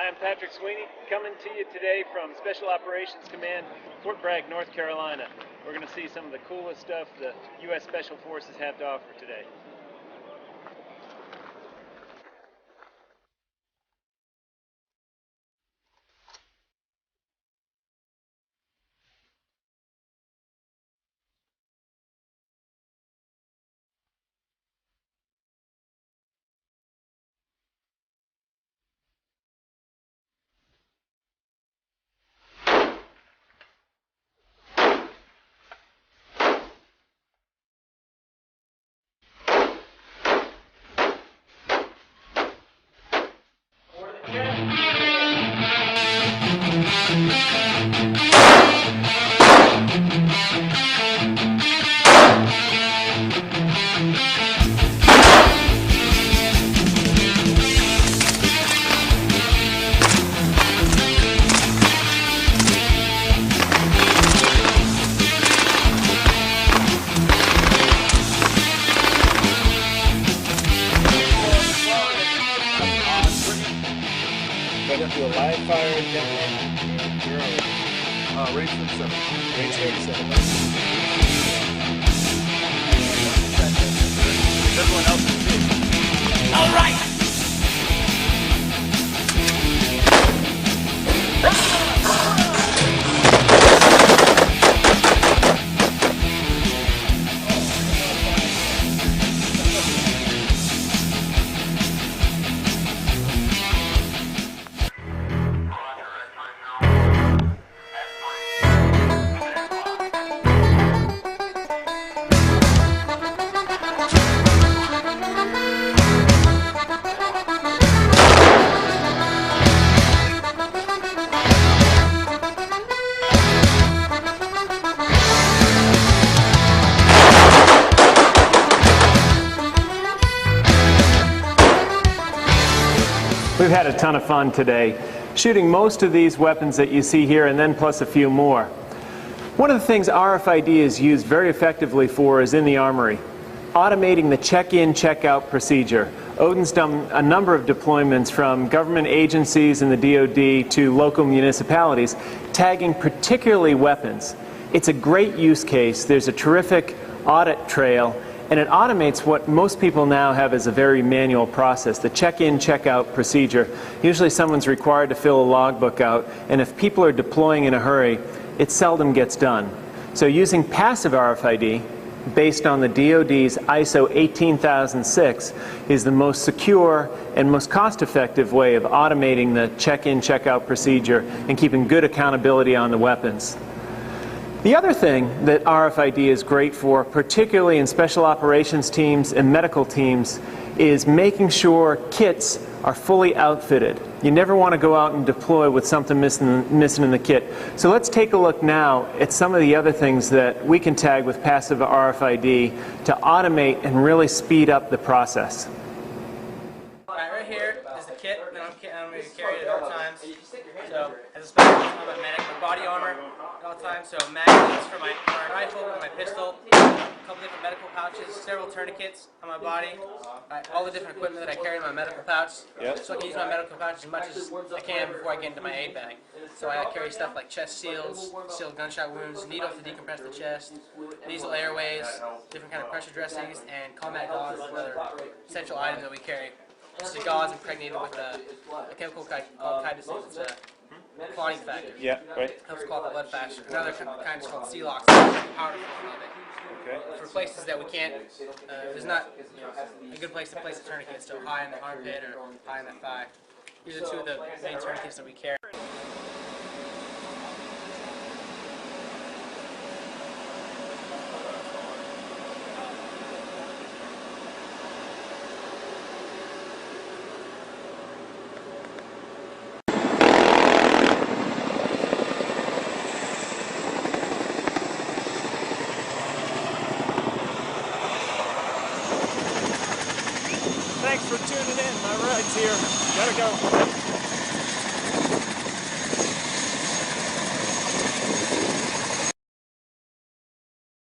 I'm Patrick Sweeney, coming to you today from Special Operations Command, Fort Bragg, North Carolina. We're going to see some of the coolest stuff the U.S. Special Forces have to offer today. Do a live fire drone. Range 37. Range 37. Everyone else is big. All right. We've had a ton of fun today, shooting most of these weapons that you see here and then plus a few more. One of the things RFID is used very effectively for is in the armory, automating the check-in, check-out procedure. ODIN's done a number of deployments from government agencies and the DoD to local municipalities, tagging particularly weapons. It's a great use case. There's a terrific audit trail, and it automates what most people now have as a very manual process, the check-in, check-out procedure. Usually someone's required to fill a logbook out, and if people are deploying in a hurry, it seldom gets done. So using passive RFID, based on the DoD's ISO 18006, is the most secure and most cost-effective way of automating the check-in, check-out procedure and keeping good accountability on the weapons. The other thing that RFID is great for, particularly in special operations teams and medical teams, is making sure kits are fully outfitted. You never want to go out and deploy with something missing in the kit. So let's take a look now at some of the other things that we can tag with passive RFID to automate and really speed up the process. Right here is the kit that I'm going to carry at all times. So as a special, I'm a medic with body armor at all times. So magazines for my rifle and my pistol, a couple different medical pouches, several tourniquets on my body, all the different equipment that I carry in my medical pouch. Yep. So I can use my medical pouch as much as I can before I get into my aid bag. So I carry stuff like chest seals, sealed gunshot wounds, needles to decompress the chest, nasal airways, different kind of pressure dressings, and combat gauze and other essential items that we carry. This is gauze impregnated with a chemical called chitosan. It's a clotting factor. Yeah, right. Helps clot the blood faster. Another kind is called Celox, the powder form of it. Okay. For places that we can't, there's not a good place to place a tourniquet, so high in the armpit or high in the thigh. These are two of the main tourniquets that we carry. Thanks for tuning in. My ride's here. Gotta go.